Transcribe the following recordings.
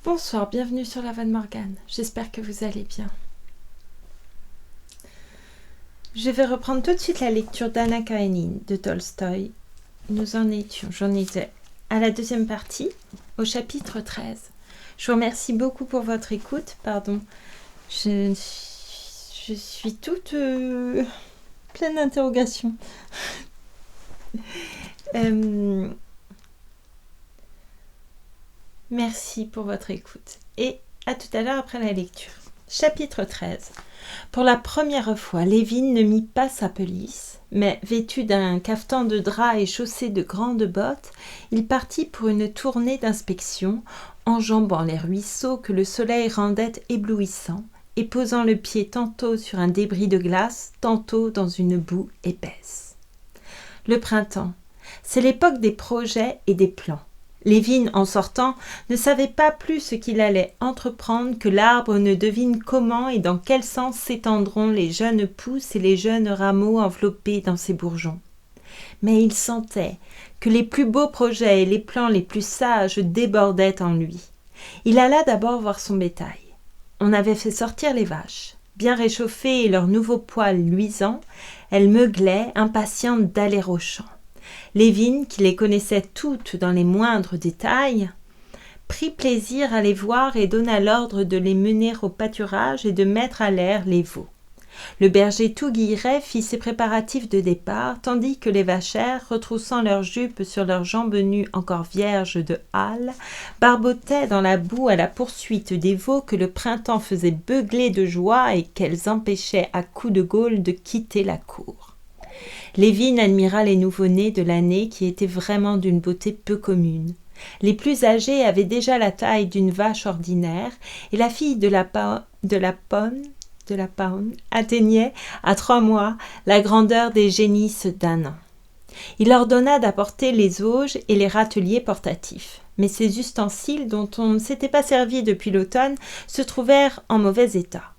Bonsoir, bienvenue sur la Voix de Morgane. J'espère que vous allez bien. Je vais reprendre tout de suite la lecture d'Anna Karénine de Tolstoï. J'en étais à la deuxième partie, au chapitre 13. Je vous remercie beaucoup pour votre écoute. Pardon, je suis toute pleine d'interrogations. Merci pour votre écoute. Et à tout à l'heure après la lecture. Chapitre 13. Pour la première fois, Lévin ne mit pas sa pelisse, mais vêtu d'un cafetan de drap et chaussé de grandes bottes, il partit pour une tournée d'inspection, enjambant les ruisseaux que le soleil rendait éblouissants, et posant le pied tantôt sur un débris de glace, tantôt dans une boue épaisse. Le printemps, c'est l'époque des projets et des plans. Lévin, en sortant, ne savait pas plus ce qu'il allait entreprendre que l'arbre ne devine comment et dans quel sens s'étendront les jeunes pousses et les jeunes rameaux enveloppés dans ses bourgeons. Mais il sentait que les plus beaux projets et les plans les plus sages débordaient en lui. Il alla d'abord voir son bétail. On avait fait sortir les vaches. Bien réchauffées et leurs nouveaux poils luisants, elles meuglaient, impatientes d'aller au champ. Lévin, qui les connaissait toutes dans les moindres détails, prit plaisir à les voir et donna l'ordre de les mener au pâturage et de mettre à l'air les veaux. Le berger tout guilleret fit ses préparatifs de départ, tandis que les vachères, retroussant leurs jupes sur leurs jambes nues encore vierges de hâle, barbotaient dans la boue à la poursuite des veaux que le printemps faisait beugler de joie et qu'elles empêchaient à coups de gaule de quitter la cour. Lévin admira les nouveau-nés de l'année qui étaient vraiment d'une beauté peu commune. Les plus âgés avaient déjà la taille d'une vache ordinaire et la fille de la paonne atteignait, à 3 mois, la grandeur des génisses d'1 an. Il ordonna d'apporter les auges et les râteliers portatifs. Mais ces ustensiles, dont on ne s'était pas servi depuis l'automne, se trouvèrent en mauvais état.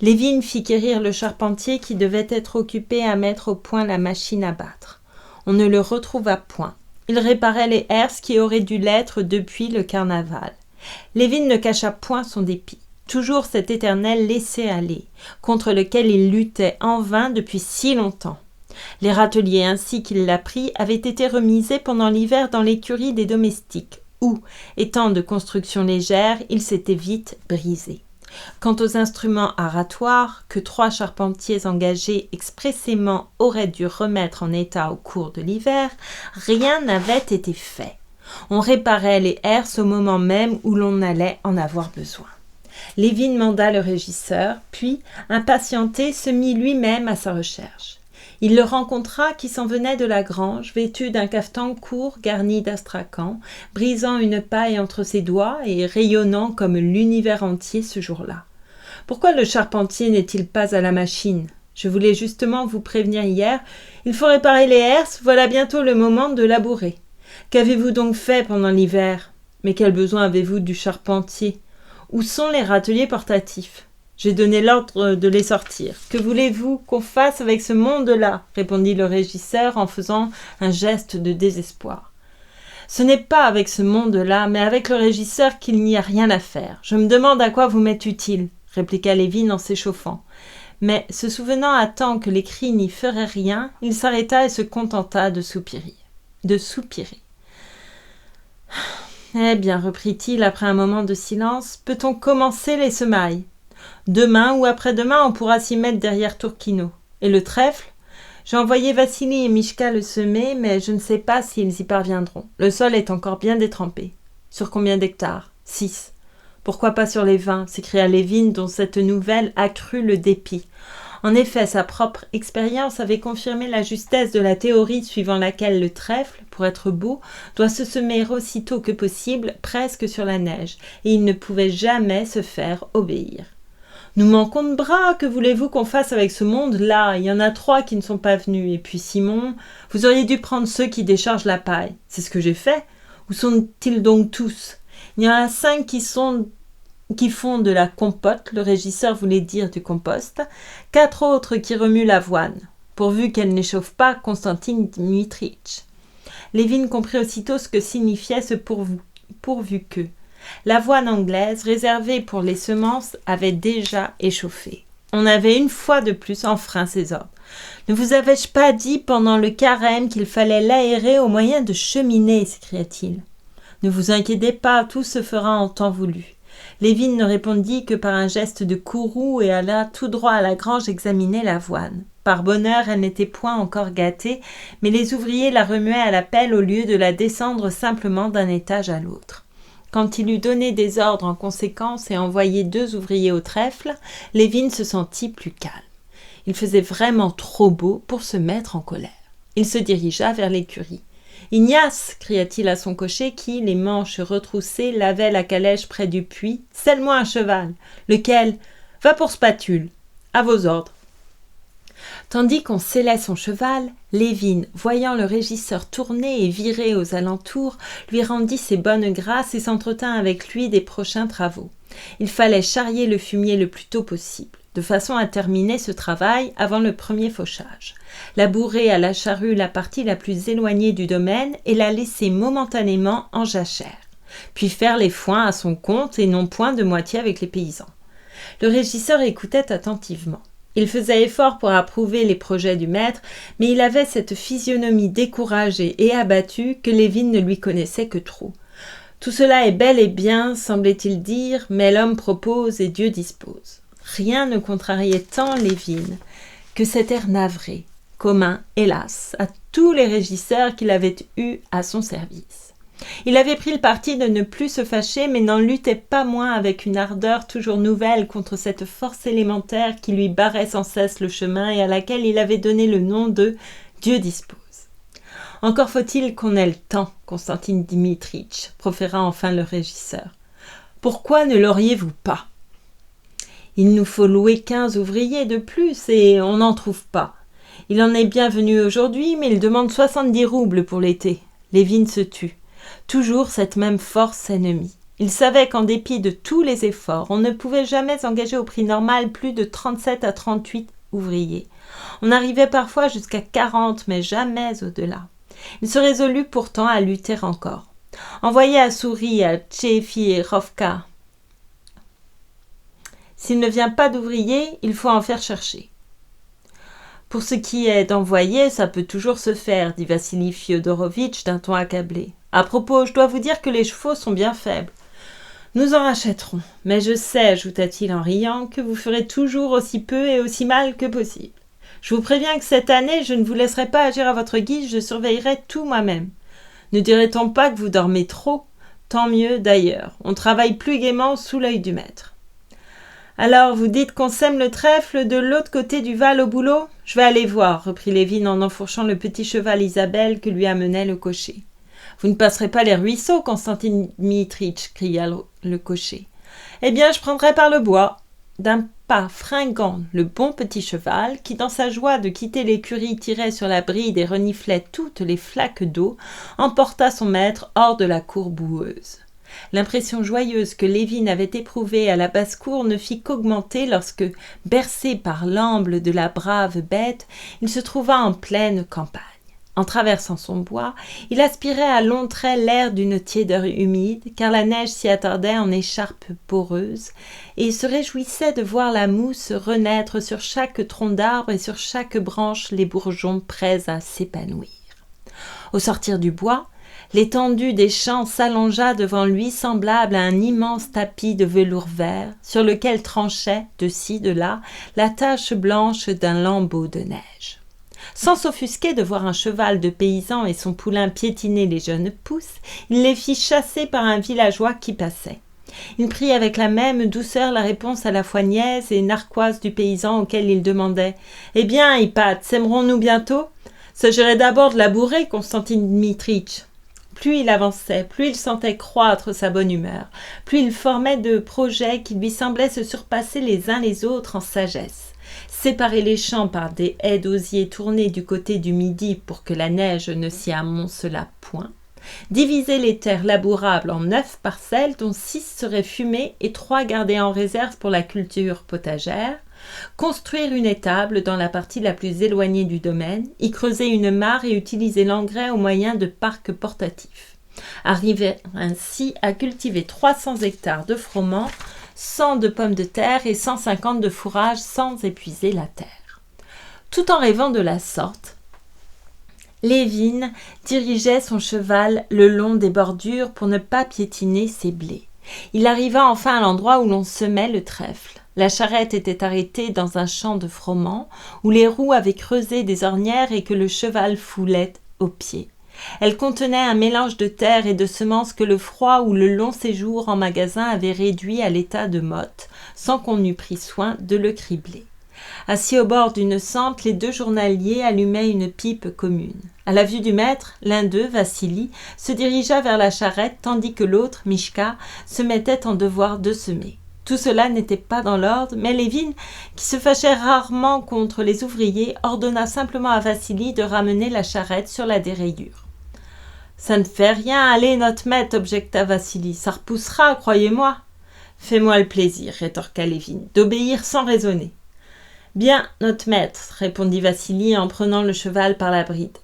Lévin fit quérir le charpentier qui devait être occupé à mettre au point la machine à battre. On ne le retrouva point. Il réparait les herses qui auraient dû l'être depuis le carnaval. Lévin ne cacha point son dépit. Toujours cet éternel laisser-aller, contre lequel il luttait en vain depuis si longtemps. Les râteliers ainsi qu'il l'apprit avaient été remisés pendant l'hiver dans l'écurie des domestiques, où, étant de construction légère, ils s'étaient vite brisés. Quant aux instruments aratoires, que 3 charpentiers engagés expressément auraient dû remettre en état au cours de l'hiver, rien n'avait été fait. On réparait les herses au moment même où l'on allait en avoir besoin. Lévin manda le régisseur, puis, impatienté, se mit lui-même à sa recherche. Il le rencontra qui s'en venait de la grange, vêtu d'un cafetan court garni d'astrakan, brisant une paille entre ses doigts et rayonnant comme l'univers entier ce jour-là. « Pourquoi le charpentier n'est-il pas à la machine ? Je voulais justement vous prévenir hier. Il faut réparer les herses, voilà bientôt le moment de labourer. Qu'avez-vous donc fait pendant l'hiver ? Mais quel besoin avez-vous du charpentier ? Où sont les râteliers portatifs ? J'ai donné l'ordre de les sortir. Que voulez-vous qu'on fasse avec ce monde-là ? Répondit le régisseur en faisant un geste de désespoir. Ce n'est pas avec ce monde-là, mais avec le régisseur qu'il n'y a rien à faire. Je me demande à quoi vous m'êtes utile, répliqua Lévin en s'échauffant. Mais, se souvenant à temps que les cris n'y feraient rien, il s'arrêta et se contenta de soupirer. Eh bien, reprit-il après un moment de silence, peut-on commencer les semailles ? Demain ou après-demain, on pourra s'y mettre derrière Tourquino. Et le trèfle ? J'ai envoyé Vassili et Mishka le semer, mais je ne sais pas s'ils y parviendront. Le sol est encore bien détrempé. Sur combien d'hectares ? 6. Pourquoi pas sur les 20 ? S'écria Lévin, dont cette nouvelle accrut le dépit. En effet, sa propre expérience avait confirmé la justesse de la théorie suivant laquelle le trèfle, pour être beau, doit se semer aussitôt que possible, presque sur la neige, et il ne pouvait jamais se faire obéir. Nous manquons de bras, que voulez-vous qu'on fasse avec ce monde-là ? Il y en a 3 qui ne sont pas venus, et puis Simon, vous auriez dû prendre ceux qui déchargent la paille. C'est ce que j'ai fait. Où sont-ils donc tous ? Il y en a 5 qui font de la compote, le régisseur voulait dire du compost, 4 autres qui remuent l'avoine, pourvu qu'elle n'échauffe pas Constantin Dmitrievitch. Lévin comprit aussitôt ce que signifiait ce pourvu que. L'avoine anglaise, réservée pour les semences, avait déjà échauffé. On avait une fois de plus enfreint ses ordres. Ne vous avais-je pas dit pendant le carême qu'il fallait l'aérer au moyen de cheminées, s'écria-t-il. Ne vous inquiétez pas, tout se fera en temps voulu. Lévin ne répondit que par un geste de courroux et alla tout droit à la grange examiner l'avoine. Par bonheur, elle n'était point encore gâtée, mais les ouvriers la remuaient à la pelle au lieu de la descendre simplement d'un étage à l'autre. Quand il eut donné des ordres en conséquence et envoyé 2 ouvriers au trèfle, Lévin se sentit plus calme. Il faisait vraiment trop beau pour se mettre en colère. Il se dirigea vers l'écurie. « Ignace !» cria-t-il à son cocher qui, les manches retroussées, lavait la calèche près du puits. « Selle-moi un cheval. »« Lequel ?»« Va pour Spatule. À vos ordres. » Tandis qu'on sellait son cheval, Lévin, voyant le régisseur tourner et virer aux alentours, lui rendit ses bonnes grâces et s'entretint avec lui des prochains travaux. Il fallait charrier le fumier le plus tôt possible, de façon à terminer ce travail avant le premier fauchage. Labourer à la charrue la partie la plus éloignée du domaine et la laisser momentanément en jachère, puis faire les foins à son compte et non point de moitié avec les paysans. Le régisseur écoutait attentivement. Il faisait effort pour approuver les projets du maître, mais il avait cette physionomie découragée et abattue que Lévin ne lui connaissait que trop. Tout cela est bel et bien, semblait-il dire, mais l'homme propose et Dieu dispose. Rien ne contrariait tant Lévin que cet air navré, commun, hélas, à tous les régisseurs qu'il avait eus à son service. Il avait pris le parti de ne plus se fâcher, mais n'en luttait pas moins avec une ardeur toujours nouvelle contre cette force élémentaire qui lui barrait sans cesse le chemin et à laquelle il avait donné le nom de « Dieu dispose ». « Encore faut-il qu'on ait le temps, Constantin Dimitritch, proféra enfin le régisseur. Pourquoi ne l'auriez-vous pas ? Il nous faut louer 15 ouvriers de plus et on n'en trouve pas. Il en est bien venu aujourd'hui, mais il demande 70 roubles pour l'été. » Lévin se tut. Toujours cette même force ennemie. Il savait qu'en dépit de tous les efforts, on ne pouvait jamais engager au prix normal plus de 37 à 38 ouvriers. On arrivait parfois jusqu'à 40, mais jamais au-delà. Il se résolut pourtant à lutter encore. Envoyez à Souris, à Tchefirovka. S'il ne vient pas d'ouvriers, il faut en faire chercher. Pour ce qui est d'envoyer, ça peut toujours se faire, dit Vassili Fiodorovitch d'un ton accablé. À propos, je dois vous dire que les chevaux sont bien faibles. Nous en rachèterons. Mais je sais, ajouta-t-il en riant, que vous ferez toujours aussi peu et aussi mal que possible. Je vous préviens que cette année, je ne vous laisserai pas agir à votre guise, je surveillerai tout moi-même. Ne dirait-on pas que vous dormez trop ? Tant mieux d'ailleurs. On travaille plus gaiement sous l'œil du maître. Alors, vous dites qu'on sème le trèfle de l'autre côté du Val au boulot ? Je vais aller voir, reprit Lévin en enfourchant le petit cheval Isabelle que lui amenait le cocher. Vous ne passerez pas les ruisseaux, Constantin Dimitritch, cria le cocher. Eh bien, je prendrai par le bois. D'un pas fringant, le bon petit cheval, qui dans sa joie de quitter l'écurie tirait sur la bride et reniflait toutes les flaques d'eau, emporta son maître hors de la cour boueuse. L'impression joyeuse que Lévin avait éprouvée à la basse-cour ne fit qu'augmenter lorsque, bercé par l'amble de la brave bête, il se trouva en pleine campagne. En traversant son bois, il aspirait à longs traits l'air d'une tiédeur humide, car la neige s'y attardait en écharpe poreuse, et il se réjouissait de voir la mousse renaître sur chaque tronc d'arbre et sur chaque branche les bourgeons prêts à s'épanouir. Au sortir du bois, l'étendue des champs s'allongea devant lui semblable à un immense tapis de velours vert, sur lequel tranchait, de ci, de là, la tache blanche d'un lambeau de neige. Sans s'offusquer de voir un cheval de paysan et son poulain piétiner les jeunes pousses, il les fit chasser par un villageois qui passait. Il prit avec la même douceur la réponse à la fois niaise et narquoise du paysan auquel il demandait « Eh bien, Hypatie, sèmerons-nous bientôt ? S'agirait d'abord de labourer, Constantin Dimitritch. » Plus il avançait, plus il sentait croître sa bonne humeur, plus il formait de projets qui lui semblaient se surpasser les uns les autres en sagesse. Séparer les champs par des haies d'osier tournées du côté du midi pour que la neige ne s'y amoncelât point, diviser les terres labourables en 9 parcelles dont 6 seraient fumées et 3 gardées en réserve pour la culture potagère, construire une étable dans la partie la plus éloignée du domaine, y creuser une mare et utiliser l'engrais au moyen de parcs portatifs. arrivèrent ainsi à cultiver 300 hectares de froment, 100 de pommes de terre et 150 de fourrage sans épuiser la terre. Tout en rêvant de la sorte, Lévin dirigeait son cheval le long des bordures pour ne pas piétiner ses blés. Il arriva enfin à l'endroit où l'on semait le trèfle. La charrette était arrêtée dans un champ de froment où les roues avaient creusé des ornières et que le cheval foulait au pied. Elle contenait un mélange de terre et de semences que le froid ou le long séjour en magasin avait réduit à l'état de motte, sans qu'on eût pris soin de le cribler. Assis au bord d'une sente, les deux journaliers allumaient une pipe commune. À la vue du maître, l'un d'eux, Vassili, se dirigea vers la charrette, tandis que l'autre, Mishka, se mettait en devoir de semer. Tout cela n'était pas dans l'ordre, mais Lévin, qui se fâchait rarement contre les ouvriers, ordonna simplement à Vassili de ramener la charrette sur la dérayure. « Ça ne fait rien, allez, notre maître, objecta Vassili, ça repoussera, croyez-moi. »« Fais-moi le plaisir, rétorqua Lévin, d'obéir sans raisonner. »« Bien, notre maître, répondit Vassili en prenant le cheval par la bride.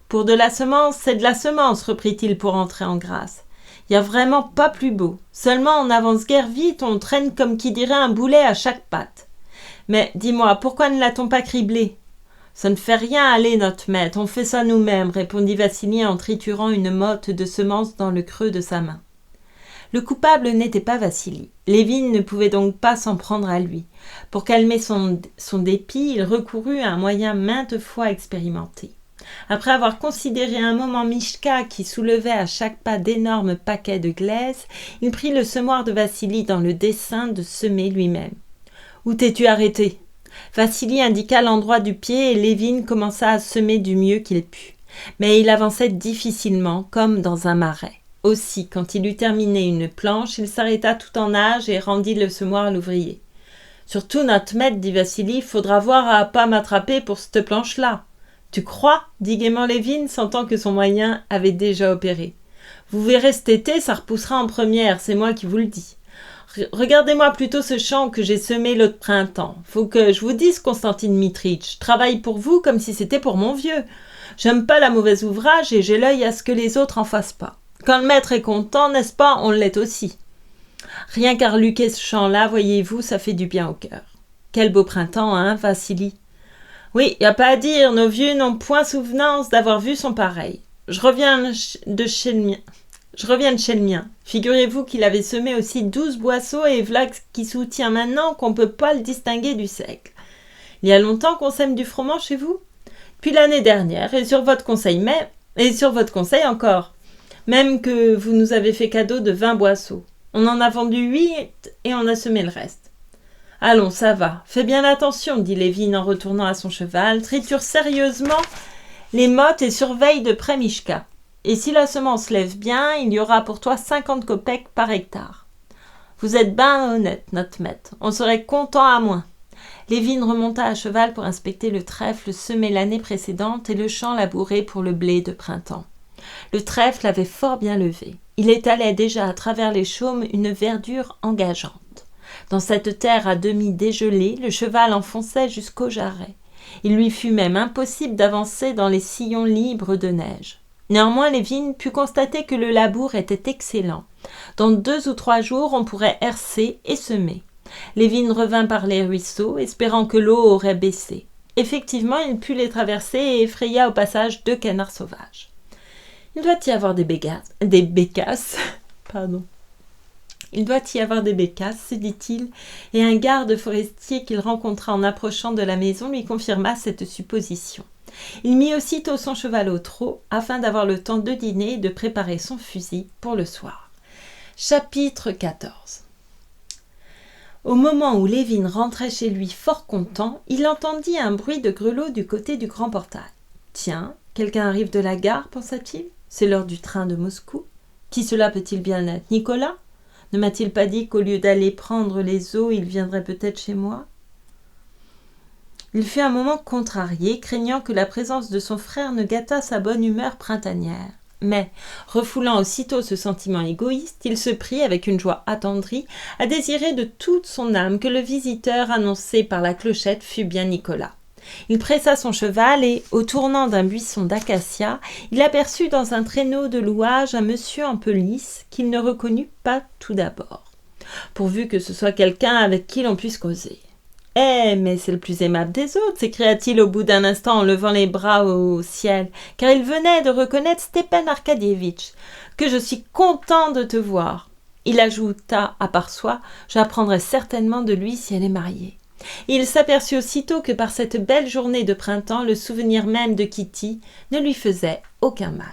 Pour de la semence, c'est de la semence, reprit-il pour entrer en grâce. Il n'y a vraiment pas plus beau. Seulement, on avance guère vite, on traîne comme qui dirait un boulet à chaque patte. Mais, dis-moi, pourquoi ne l'a-t-on pas criblé ? Ça ne fait rien, allez, notre maître, on fait ça nous-mêmes, répondit Vassili en triturant une motte de semences dans le creux de sa main. Le coupable n'était pas Vassili. Lévin ne pouvait donc pas s'en prendre à lui. Pour calmer son dépit, il recourut à un moyen maintes fois expérimenté. Après avoir considéré un moment Mishka qui soulevait à chaque pas d'énormes paquets de glaise, il prit le semoir de Vassili dans le dessein de semer lui-même. « Où t'es-tu arrêté ?» Vassili indiqua l'endroit du pied et Lévin commença à semer du mieux qu'il put. Mais il avançait difficilement, comme dans un marais. Aussi, quand il eut terminé une planche, il s'arrêta tout en nage et rendit le semoir à l'ouvrier. « Surtout, notre maître, dit Vassili, faudra voir à pas m'attraper pour cette planche-là. »« Tu crois ?» dit gaiement Lévin, sentant que son moyen avait déjà opéré. « Vous verrez cet été, ça repoussera en première, c'est moi qui vous le dis. Regardez-moi plutôt ce champ que j'ai semé l'autre printemps. Faut que je vous dise, Constantine Mitrich, je travaille pour vous comme si c'était pour mon vieux. J'aime pas la mauvaise ouvrage et j'ai l'œil à ce que les autres en fassent pas. Quand le maître est content, n'est-ce pas, on l'est aussi. Rien qu'à reluquer ce champ-là, voyez-vous, ça fait du bien au cœur. Quel beau printemps, hein, Vassili ? Oui, y a pas à dire, nos vieux n'ont point souvenance d'avoir vu son pareil. Je reviens de chez le mien. Figurez-vous qu'il avait semé aussi 12 boisseaux et v'là qui soutient maintenant qu'on peut pas le distinguer du seigle. Il y a longtemps qu'on sème du froment chez vous ? Puis l'année dernière, et sur votre conseil encore. Même que vous nous avez fait cadeau de 20 boisseaux. On en a vendu 8 et on a semé le reste. Allons, ça va. Fais bien attention, dit Lévin en retournant à son cheval. Triture sérieusement les mottes et surveille de près Mishka. Et si la semence lève bien, il y aura pour toi 50 kopecks par hectare. Vous êtes ben honnête, notre maître. On serait content à moins. Lévin remonta à cheval pour inspecter le trèfle semé l'année précédente et le champ labouré pour le blé de printemps. Le trèfle avait fort bien levé. Il étalait déjà à travers les chaumes une verdure engageante. Dans cette terre à demi dégelée, le cheval enfonçait jusqu'au jarret. Il lui fut même impossible d'avancer dans les sillons libres de neige. Néanmoins, Lévin put constater que le labour était excellent. Dans 2 ou 3 jours, on pourrait herser et semer. Lévin revint par les ruisseaux, espérant que l'eau aurait baissé. Effectivement, il put les traverser et effraya au passage 2 canards sauvages. Il doit y avoir des bécasses, se dit-il, et un garde forestier qu'il rencontra en approchant de la maison lui confirma cette supposition. Il mit aussitôt son cheval au trot afin d'avoir le temps de dîner et de préparer son fusil pour le soir. Chapitre 14. Au moment où Lévin rentrait chez lui fort content, il entendit un bruit de grelots du côté du grand portail. « Tiens, quelqu'un arrive de la gare, pensa-t-il. C'est l'heure du train de Moscou. Qui cela peut-il bien être ? Nicolas ? Ne m'a-t-il pas dit qu'au lieu d'aller prendre les eaux, il viendrait peut-être chez moi ? » Il fut un moment contrarié, craignant que la présence de son frère ne gâtât sa bonne humeur printanière. Mais, refoulant aussitôt ce sentiment égoïste, il se prit, avec une joie attendrie, à désirer de toute son âme que le visiteur annoncé par la clochette fût bien Nicolas. Il pressa son cheval et, au tournant d'un buisson d'acacia, il aperçut dans un traîneau de louage un monsieur en pelisse qu'il ne reconnut pas tout d'abord, pourvu que ce soit quelqu'un avec qui l'on puisse causer. « Eh, mais c'est le plus aimable des autres !» s'écria-t-il au bout d'un instant en levant les bras au ciel, car il venait de reconnaître Stepan Arkadievitch. « Que je suis content de te voir !» Il ajouta à part soi « J'apprendrai certainement de lui si elle est mariée. » Il s'aperçut aussitôt que par cette belle journée de printemps, le souvenir même de Kitty ne lui faisait aucun mal.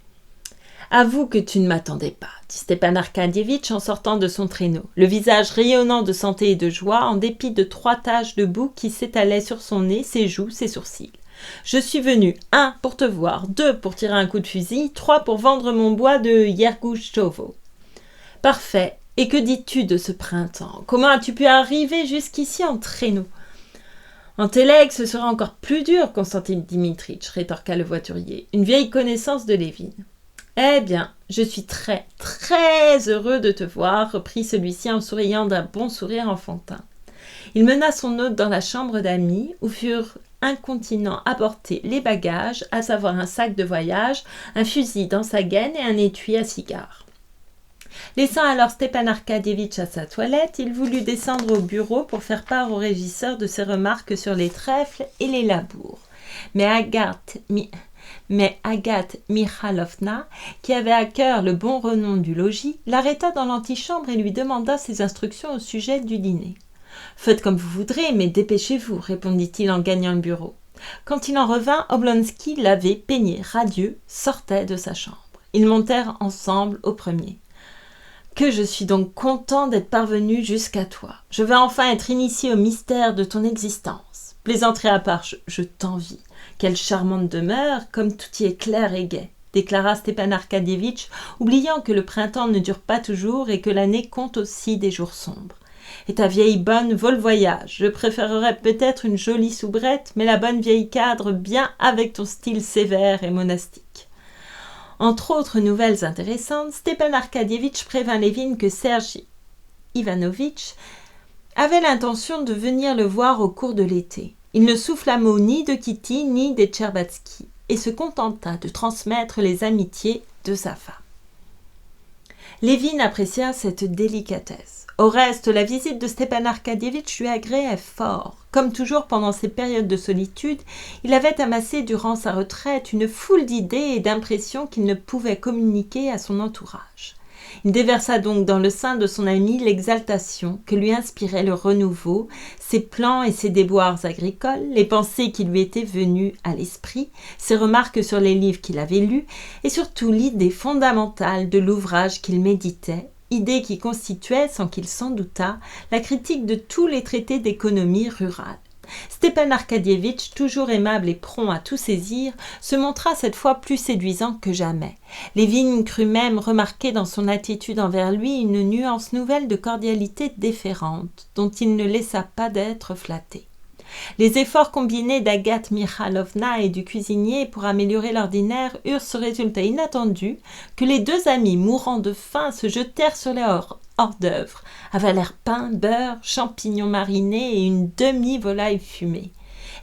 « Avoue que tu ne m'attendais pas, » dit Stepan Arkadievitch en sortant de son traîneau, le visage rayonnant de santé et de joie, en dépit de 3 taches de boue qui s'étalaient sur son nez, ses joues, ses sourcils. « Je suis venu, 1 pour te voir, 2 pour tirer un coup de fusil, 3 pour vendre mon bois de Yergouchovo. »« Parfait. Et que dis-tu de ce printemps ? Comment as-tu pu arriver jusqu'ici en traîneau ?»« En tes legs, ce sera encore plus dur, Constantin Dimitritch, rétorqua le voiturier, une vieille connaissance de Lévin. « Eh bien, je suis très, très heureux de te voir, reprit celui-ci en souriant d'un bon sourire enfantin. Il mena son hôte dans la chambre d'amis, où furent incontinent apportés les bagages, à savoir un sac de voyage, un fusil dans sa gaine et un étui à cigares. Laissant alors Stepan Arkadievitch à sa toilette, il voulut descendre au bureau pour faire part au régisseur de ses remarques sur les trèfles et les labours. Mais Agathe Mikhailovna, qui avait à cœur le bon renom du logis, l'arrêta dans l'antichambre et lui demanda ses instructions au sujet du dîner. « Faites comme vous voudrez, mais dépêchez-vous, » répondit-il en gagnant le bureau. Quand il en revint, Oblonsky, lavé, peigné, radieux, sortait de sa chambre. Ils montèrent ensemble au premier. « Que je suis donc content d'être parvenu jusqu'à toi. Je vais enfin être initié au mystère de ton existence. Plaisanterie à part, je t'envie. Quelle charmante demeure, comme tout y est clair et gai, » déclara Stepan Arkadievitch, oubliant que le printemps ne dure pas toujours et que l'année compte aussi des jours sombres. « Et ta vieille bonne vaut le voyage. Je préférerais peut-être une jolie soubrette, mais la bonne vieille cadre bien avec ton style sévère et monastique. » Entre autres nouvelles intéressantes, Stepan Arkadievitch prévint Lévin que Serge Ivanovitch avait l'intention de venir le voir au cours de l'été. Il ne souffla mot ni de Kitty ni des Tcherbatsky et se contenta de transmettre les amitiés de sa femme. Lévin apprécia cette délicatesse. Au reste, la visite de Stepan Arkadievitch lui agréait fort. Comme toujours pendant ces périodes de solitude, il avait amassé durant sa retraite une foule d'idées et d'impressions qu'il ne pouvait communiquer à son entourage. Il déversa donc dans le sein de son ami l'exaltation que lui inspirait le renouveau, ses plans et ses déboires agricoles, les pensées qui lui étaient venues à l'esprit, ses remarques sur les livres qu'il avait lus et surtout l'idée fondamentale de l'ouvrage qu'il méditait, idée qui constituait, sans qu'il s'en doutât, la critique de tous les traités d'économie rurale. Stepan Arkadievitch, toujours aimable et prompt à tout saisir, se montra cette fois plus séduisant que jamais. Lévin crut même remarquer dans son attitude envers lui une nuance nouvelle de cordialité déférente, dont il ne laissa pas d'être flatté. Les efforts combinés d'Agathe Mikhailovna et du cuisinier pour améliorer l'ordinaire eurent ce résultat inattendu que les 2 amis, mourant de faim, se jetèrent sur les hors-d'œuvre, avalèrent pain, beurre, champignons marinés et une demi-volaille fumée,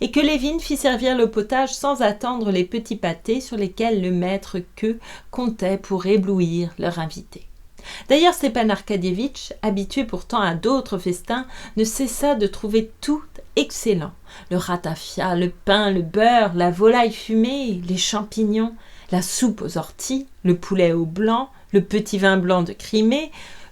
et que Lévin fit servir le potage sans attendre les petits pâtés sur lesquels le maître queux comptait pour éblouir leur invité. D'ailleurs, Stepan Arkadievitch, habitué pourtant à d'autres festins, ne cessa de trouver tout excellent. Le ratafia, le pain, le beurre, la volaille fumée, les champignons, la soupe aux orties, le poulet au blanc, le petit vin blanc de Crimée,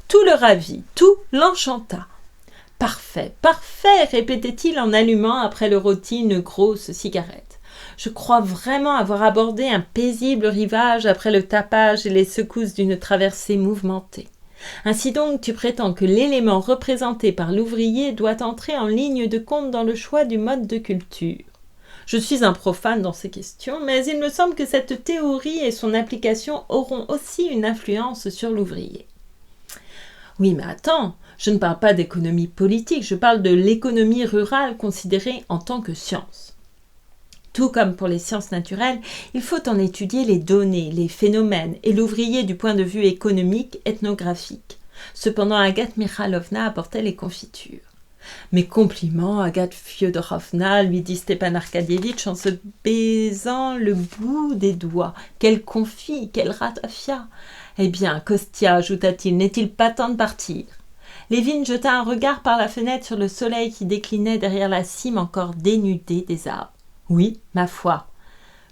tout le ravit, tout l'enchanta. « Parfait, parfait !» répétait-il en allumant après le rôti une grosse cigarette. « Je crois vraiment avoir abordé un paisible rivage après le tapage et les secousses d'une traversée mouvementée. Ainsi donc, tu prétends que l'élément représenté par l'ouvrier doit entrer en ligne de compte dans le choix du mode de culture. Je suis un profane dans ces questions, mais il me semble que cette théorie et son application auront aussi une influence sur l'ouvrier. » Oui, mais attends, je ne parle pas d'économie politique, je parle de l'économie rurale considérée en tant que science. Tout comme pour les sciences naturelles, il faut en étudier les données, les phénomènes et l'ouvrier du point de vue économique, ethnographique. Cependant, Agathe Mikhailovna apportait les confitures. Mes compliments, Agathe Fyodorovna, lui dit Stepan Arkadievitch en se baisant le bout des doigts. Quel confit, quel ratafia. Eh bien, Kostia, ajouta-t-il, n'est-il pas temps de partir? Lévin jeta un regard par la fenêtre sur le soleil qui déclinait derrière la cime encore dénudée des arbres. Oui, ma foi.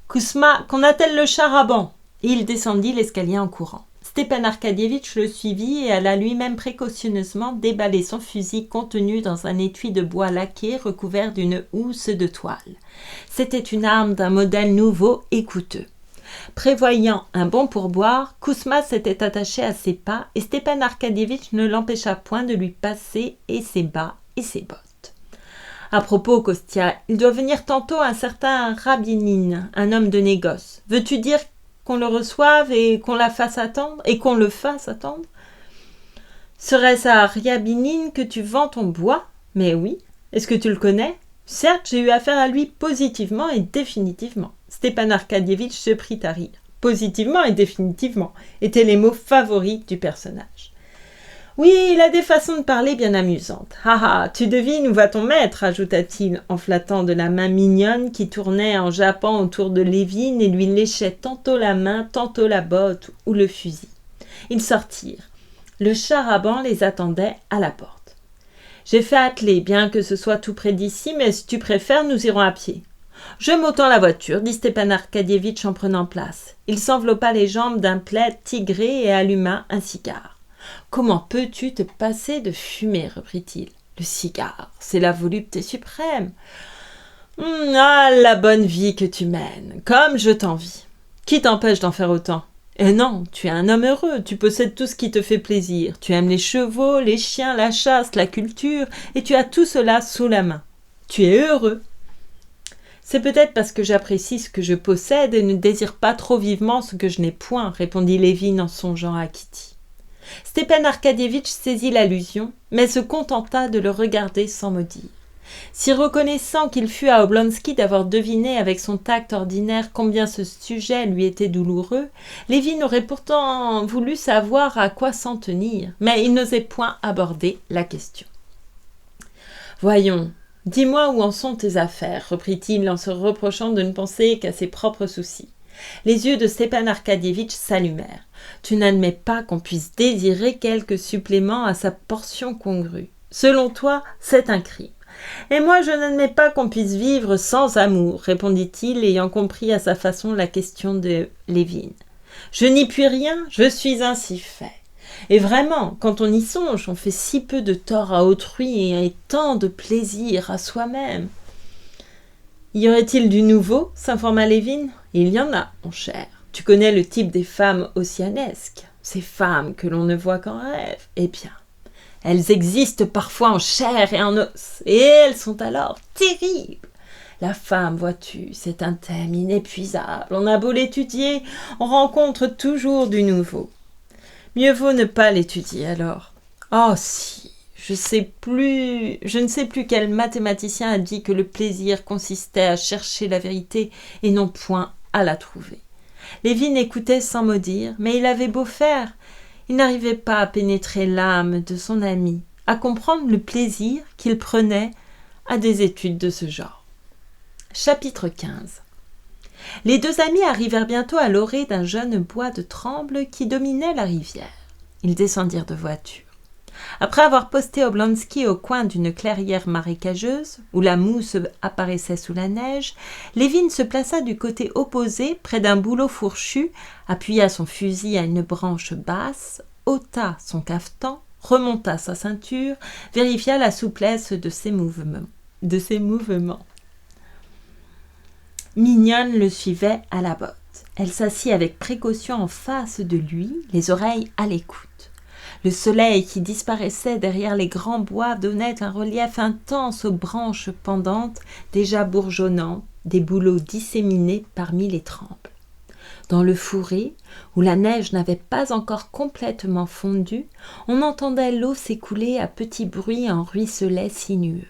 Kousma, qu'on attelle le char à banc. Et il descendit l'escalier en courant. Stepan Arkadievitch le suivit et alla lui-même précautionneusement déballer son fusil contenu dans un étui de bois laqué recouvert d'une housse de toile. C'était une arme d'un modèle nouveau et coûteux. Prévoyant un bon pourboire, Kousma s'était attaché à ses pas et Stepan Arkadievitch ne l'empêcha point de lui passer et ses bas et ses bottes. À propos, Kostia, il doit venir tantôt un certain Rabinine, un homme de négoce. Veux-tu dire qu'on le reçoive et qu'on le fasse attendre? Serait-ce à Ryabinine que tu vends ton bois? Mais oui. Est-ce que tu le connais? Certes, j'ai eu affaire à lui positivement et définitivement. Stepan Arkadievitch se prit à rire. Positivement et définitivement étaient les mots favoris du personnage. Oui, il a des façons de parler bien amusantes. Ah ah, tu devines où va ton maître, ajouta-t-il en flattant de la main mignonne qui tournait en jappant autour de Lévin et lui léchait tantôt la main, tantôt la botte ou le fusil. Ils sortirent. Le char à banc les attendait à la porte. J'ai fait atteler, bien que ce soit tout près d'ici, mais si tu préfères, nous irons à pied. Je m'autant la voiture, dit Stepan Arkadievitch en prenant place. Il s'enveloppa les jambes d'un plaid tigré et alluma un cigare. Comment peux-tu te passer de fumer, reprit-il. Le cigare, c'est la volupté suprême. Ah, la bonne vie que tu mènes, comme je t'envie. Qui t'empêche d'en faire autant? Eh non, tu es un homme heureux, tu possèdes tout ce qui te fait plaisir. Tu aimes les chevaux, les chiens, la chasse, la culture, et tu as tout cela sous la main. Tu es heureux. C'est peut-être parce que j'apprécie ce que je possède et ne désire pas trop vivement ce que je n'ai point, répondit Lévin en songeant à Kitty. Stepan Arkadievitch saisit l'allusion, mais se contenta de le regarder sans mot dire. Si reconnaissant qu'il fut à Oblonsky d'avoir deviné avec son tact ordinaire combien ce sujet lui était douloureux, Lévin aurait pourtant voulu savoir à quoi s'en tenir, mais il n'osait point aborder la question. « Voyons, dis-moi où en sont tes affaires, reprit-il en se reprochant de ne penser qu'à ses propres soucis. Les yeux de Stepan Arkadievitch s'allumèrent. Tu n'admets pas qu'on puisse désirer quelque supplément à sa portion congrue. Selon toi, c'est un crime. Et moi, je n'admets pas qu'on puisse vivre sans amour, répondit-il, ayant compris à sa façon la question de Lévin. Je n'y puis rien, je suis ainsi fait. Et vraiment, quand on y songe, on fait si peu de tort à autrui et tant de plaisir à soi-même. Y aurait-il du nouveau, s'informa Lévin. Il y en a, mon cher. Tu connais le type des femmes ossianesques, ces femmes que l'on ne voit qu'en rêve. Eh bien, elles existent parfois en chair et en os, et elles sont alors terribles. La femme, vois-tu, c'est un thème inépuisable. On a beau l'étudier, on rencontre toujours du nouveau. Mieux vaut ne pas l'étudier alors. Oh si, je ne sais plus quel mathématicien a dit que le plaisir consistait à chercher la vérité et non point à la trouver. Lévin écoutait sans mot dire, mais il avait beau faire, il n'arrivait pas à pénétrer l'âme de son ami, à comprendre le plaisir qu'il prenait à des études de ce genre. Chapitre 15. Les deux amis arrivèrent bientôt à l'orée d'un jeune bois de tremble qui dominait la rivière. Ils descendirent de voiture. Après avoir posté Oblonsky au coin d'une clairière marécageuse, où la mousse apparaissait sous la neige, Lévin se plaça du côté opposé, près d'un bouleau fourchu, appuya son fusil à une branche basse, ôta son cafetan, remonta sa ceinture, vérifia la souplesse de ses mouvements. Mignonne le suivait à la botte. Elle s'assit avec précaution en face de lui, les oreilles à l'écoute. Le soleil qui disparaissait derrière les grands bois donnait un relief intense aux branches pendantes, déjà bourgeonnantes, des bouleaux disséminés parmi les trembles. Dans le fourré, où la neige n'avait pas encore complètement fondu, on entendait l'eau s'écouler à petits bruits en ruisselets sinueux.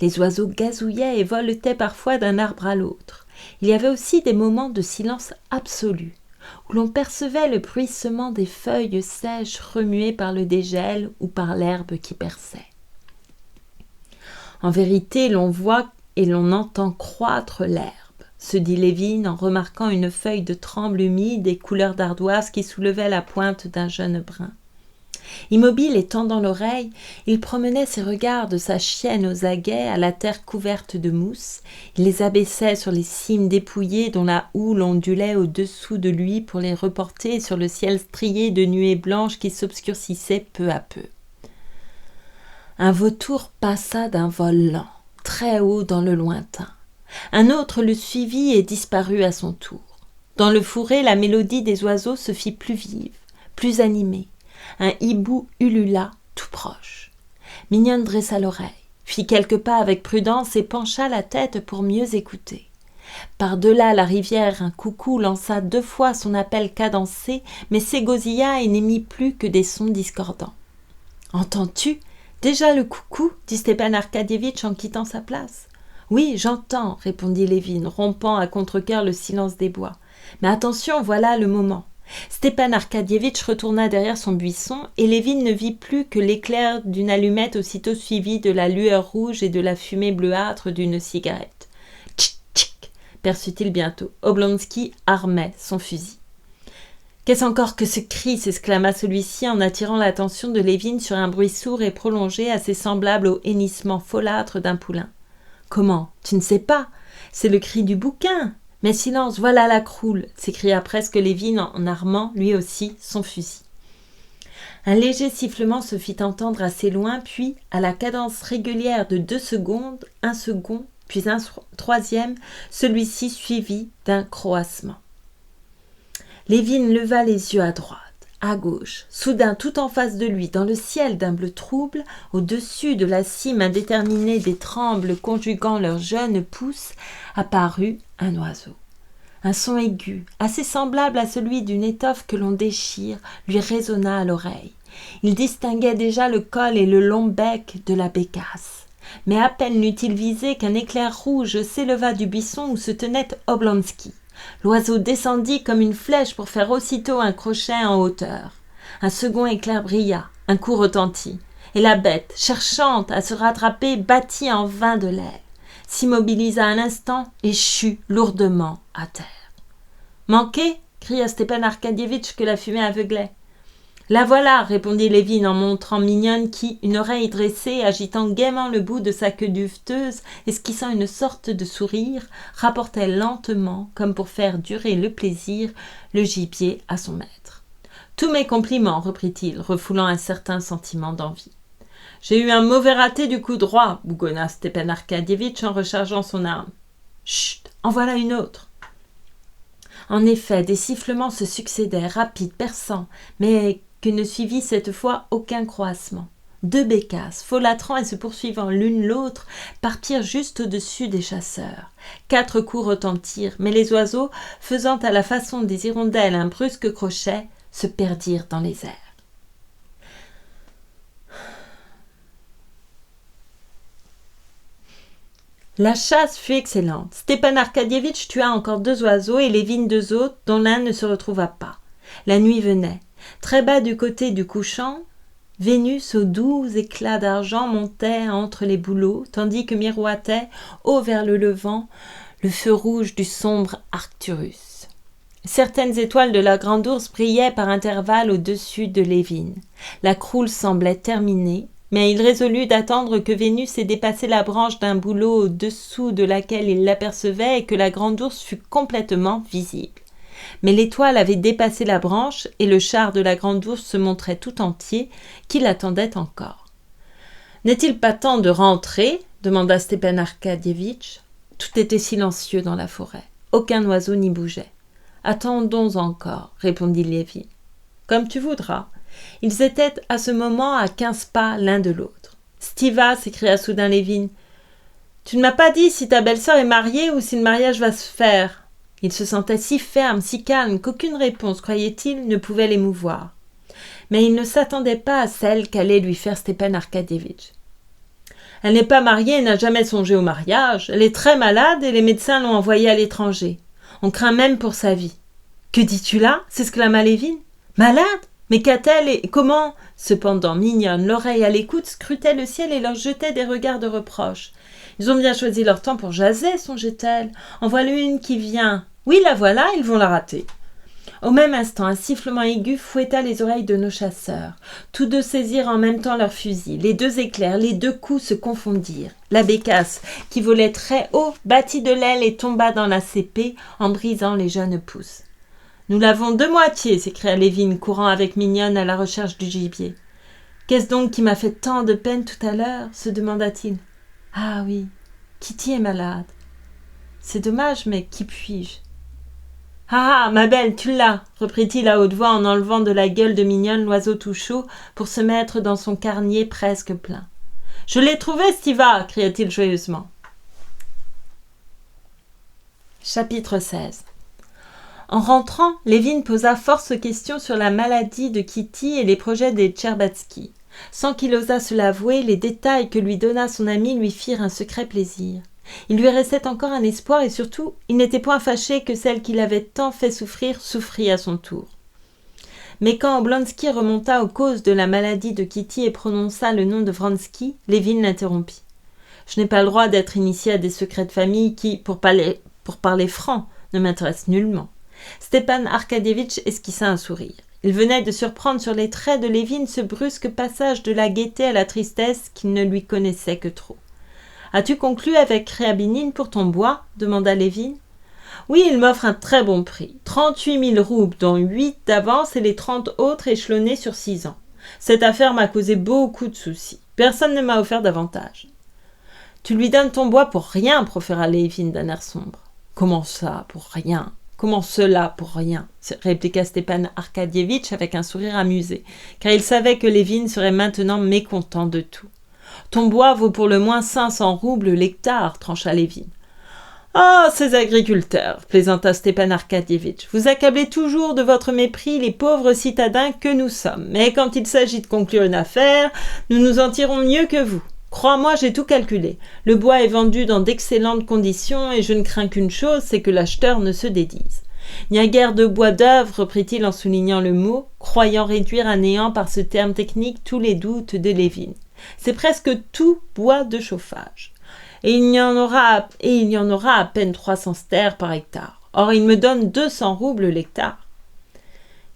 Les oiseaux gazouillaient et voletaient parfois d'un arbre à l'autre. Il y avait aussi des moments de silence absolu, où l'on percevait le bruissement des feuilles sèches remuées par le dégel ou par l'herbe qui perçait. En vérité, l'on voit et l'on entend croître l'herbe, se dit Lévin en remarquant une feuille de tremble humide et couleur d'ardoise qui soulevait la pointe d'un jeune brun. Immobile et tendant l'oreille, il promenait ses regards de sa chienne aux aguets à la terre couverte de mousse. Il les abaissait sur les cimes dépouillées dont la houle ondulait au-dessous de lui pour les reporter sur le ciel strié de nuées blanches qui s'obscurcissaient peu à peu. Un vautour passa d'un vol lent, très haut dans le lointain. Un autre le suivit et disparut à son tour. Dans le fourré, la mélodie des oiseaux se fit plus vive, plus animée. Un hibou ulula tout proche. Mignonne dressa l'oreille, fit quelques pas avec prudence et pencha la tête pour mieux écouter. Par-delà la rivière, un coucou lança 2 fois son appel cadencé, mais s'égosilla et n'émit plus que des sons discordants. « Entends-tu ? Déjà le coucou » dit Stepan Arcadievitch en quittant sa place. « Oui, j'entends » répondit Lévin, rompant à contre-cœur le silence des bois. « Mais attention, voilà le moment. » Stepan Arcadievitch retourna derrière son buisson et Lévin ne vit plus que l'éclair d'une allumette aussitôt suivi de la lueur rouge et de la fumée bleuâtre d'une cigarette. « Tchic, tchic » perçut-il bientôt. Oblonsky armait son fusil. « Qu'est-ce encore que ce cri » s'exclama celui-ci en attirant l'attention de Lévin sur un bruit sourd et prolongé assez semblable au hennissement folâtre d'un poulain. « Comment ? Tu ne sais pas ? C'est le cri du bouquin !» « Mais silence, voilà la croule !» s'écria presque Lévin en armant, lui aussi, son fusil. Un léger sifflement se fit entendre assez loin, puis, à la cadence régulière de 2 secondes, 1 second, puis un troisième, celui-ci suivi d'un croassement. Lévin leva les yeux à droite, à gauche, soudain tout en face de lui, dans le ciel d'un bleu trouble, au-dessus de la cime indéterminée des trembles conjuguant leurs jeunes pousses, apparut un oiseau. Un son aigu, assez semblable à celui d'une étoffe que l'on déchire, lui résonna à l'oreille. Il distinguait déjà le col et le long bec de la bécasse. Mais à peine l'eut-il visé qu'un éclair rouge s'éleva du buisson où se tenait Oblonsky. L'oiseau descendit comme une flèche pour faire aussitôt un crochet en hauteur. Un second éclair brilla, un coup retentit, et la bête, cherchant à se rattraper, battit en vain de l'aile, s'immobilisa un instant et chut lourdement à terre. « Manqué » cria Stepan Arcadievitch que la fumée aveuglait. « La voilà » répondit Lévin en montrant Mignonne qui, une oreille dressée, agitant gaiement le bout de sa queue duveteuse, esquissant une sorte de sourire, rapportait lentement, comme pour faire durer le plaisir, le gibier à son maître. « Tous mes compliments » reprit-il, refoulant un certain sentiment d'envie. « J'ai eu un mauvais raté du coup droit » bougonna Stepan Arcadievitch en rechargeant son arme. « Chut, en voilà une autre » En effet, des sifflements se succédaient, rapides, perçants, mais que ne suivit cette fois aucun croassement. 2 bécasses, folâtrant et se poursuivant l'une l'autre, partirent juste au-dessus des chasseurs. 4 coups retentirent, mais les oiseaux, faisant à la façon des hirondelles un brusque crochet, se perdirent dans les airs. La chasse fut excellente. Stepan Arcadievitch tua encore 2 oiseaux et Lévin 2 autres, dont l'un ne se retrouva pas. La nuit venait. Très bas du côté du couchant, Vénus aux doux éclats d'argent montait entre les bouleaux, tandis que miroitait, haut vers le levant, le feu rouge du sombre Arcturus. Certaines étoiles de la grande ours brillaient par intervalles au-dessus de Lévin. La croule semblait terminée, mais il résolut d'attendre que Vénus ait dépassé la branche d'un bouleau au-dessous de laquelle il l'apercevait et que la grande ours fût complètement visible. Mais l'étoile avait dépassé la branche et le char de la grande ours se montrait tout entier, qui l'attendait encore. « N'est-il pas temps de rentrer » demanda Stepan Arcadievitch. Tout était silencieux dans la forêt. Aucun oiseau n'y bougeait. « Attendons encore » répondit Lévin. « Comme tu voudras. » Ils étaient à ce moment à 15 pas l'un de l'autre. « Stiva » s'écria soudain Lévin. « Tu ne m'as pas dit si ta belle-sœur est mariée ou si le mariage va se faire. » Il se sentait si ferme, si calme, qu'aucune réponse, croyait-il, ne pouvait l'émouvoir. Mais il ne s'attendait pas à celle qu'allait lui faire Stepan Arcadievitch. « Elle n'est pas mariée et n'a jamais songé au mariage. Elle est très malade et les médecins l'ont envoyée à l'étranger. On craint même pour sa vie. »« Que dis-tu là » s'exclama Lévin. « Malade ? Mais qu'a-t-elle et comment ?» Cependant, Mignonne, l'oreille à l'écoute, scrutait le ciel et leur jetait des regards de reproche. « Ils ont bien choisi leur temps pour jaser, songeait-elle. En voilà une qui vient. Oui, la voilà, ils vont la rater. » Au même instant, un sifflement aigu fouetta les oreilles de nos chasseurs. Tous deux saisirent en même temps leurs fusils. Les deux éclairs, les deux coups se confondirent. La bécasse, qui volait très haut, battit de l'aile et tomba dans la cépée en brisant les jeunes pousses. « Nous l'avons de moitié !» s'écria Lévin, courant avec Mignonne à la recherche du gibier. « Qu'est-ce donc qui m'a fait tant de peine tout à l'heure ?» se demanda-t-il. « Ah oui, Kitty est malade. C'est dommage, mais qui puis-je ?»« Ah, ma belle, tu l'as !» reprit-il à haute voix en enlevant de la gueule de Mignonne l'oiseau tout chaud pour se mettre dans son carnier presque plein. « Je l'ai trouvé, Stiva !» cria-t-il joyeusement. Chapitre 16. En rentrant, Lévin posa force questions sur la maladie de Kitty et les projets des Tcherbatsky. Sans qu'il osât se l'avouer, les détails que lui donna son ami lui firent un secret plaisir. Il lui restait encore un espoir et surtout, il n'était point fâché que celle qui l'avait tant fait souffrir souffrit à son tour. Mais quand Oblonsky remonta aux causes de la maladie de Kitty et prononça le nom de Vronsky, Lévin l'interrompit. « Je n'ai pas le droit d'être initié à des secrets de famille qui, pour parler franc, ne m'intéressent nullement. » Stepan Arkadievitch esquissa un sourire. Il venait de surprendre sur les traits de Lévin ce brusque passage de la gaieté à la tristesse qu'il ne lui connaissait que trop. « As-tu conclu avec Ryabinin pour ton bois ?» demanda Lévin. « Oui, il m'offre un très bon prix. 38 000 roubles, dont 8 d'avance et les 30 autres échelonnés sur 6 ans. Cette affaire m'a causé beaucoup de soucis. Personne ne m'a offert davantage. »« Tu lui donnes ton bois pour rien ?» proféra Lévin d'un air sombre. « Comment ça, pour rien ? Comment cela, pour rien ?» répliqua Stepan Arkadievitch avec un sourire amusé, car il savait que Lévin serait maintenant mécontent de tout. « Ton bois vaut pour le moins 500 roubles l'hectare, trancha Lévin. « Ah, ces agriculteurs, plaisanta Stepan Arkadievitch, vous accablez toujours de votre mépris les pauvres citadins que nous sommes, mais quand il s'agit de conclure une affaire, nous nous en tirons mieux que vous. Crois-moi, j'ai tout calculé. Le bois est vendu dans d'excellentes conditions et je ne crains qu'une chose, c'est que l'acheteur ne se dédise. Il n'y a guère de bois d'œuvre, reprit-il en soulignant le mot, croyant réduire à néant par ce terme technique tous les doutes de Lévin. C'est presque tout bois de chauffage. Et il y en aura à peine 300 stères par hectare. Or, il me donne 200 roubles l'hectare.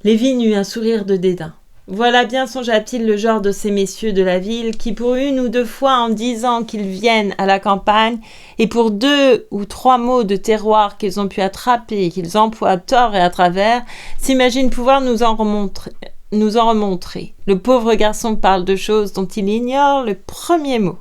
Lévin eut un sourire de dédain. Voilà bien, songea-t-il, le genre de ces messieurs de la ville qui, pour une ou deux fois en 10 ans qu'ils viennent à la campagne, et pour 2 ou 3 mots de terroir qu'ils ont pu attraper et qu'ils emploient à tort et à travers, s'imaginent pouvoir nous en remontrer. Le pauvre garçon parle de choses dont il ignore le premier mot.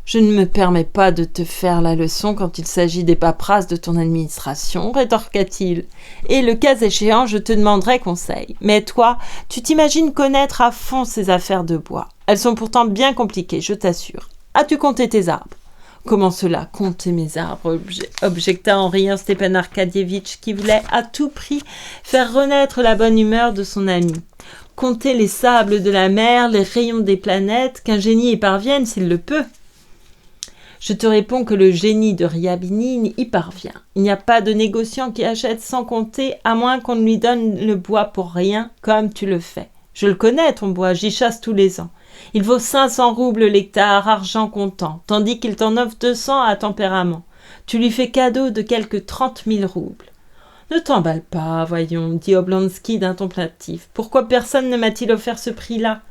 Je ne me permets pas de te faire la leçon quand il s'agit des paperasses de ton administration, rétorqua-t-il. Et le cas échéant, je te demanderai conseil. Mais toi, tu t'imagines connaître à fond ces affaires de bois. Elles sont pourtant bien compliquées, je t'assure. As-tu compté tes arbres ? Comment cela, compter mes arbres ? Objecta en riant Stepan Arkadievitch, qui voulait à tout prix faire renaître la bonne humeur de son ami. Compter les sables de la mer, les rayons des planètes, qu'un génie y parvienne s'il le peut. Je te réponds que le génie de Ryabinin y parvient. Il n'y a pas de négociant qui achète sans compter, à moins qu'on ne lui donne le bois pour rien, comme tu le fais. Je le connais, ton bois, j'y chasse tous les ans. Il vaut 500 roubles l'hectare, argent comptant, tandis qu'il t'en offre 200 à tempérament. Tu lui fais cadeau de quelques 30 000 roubles. Ne t'emballe pas, voyons, dit Oblonsky d'un ton plaintif. Pourquoi personne ne m'a-t-il offert ce prix-là ?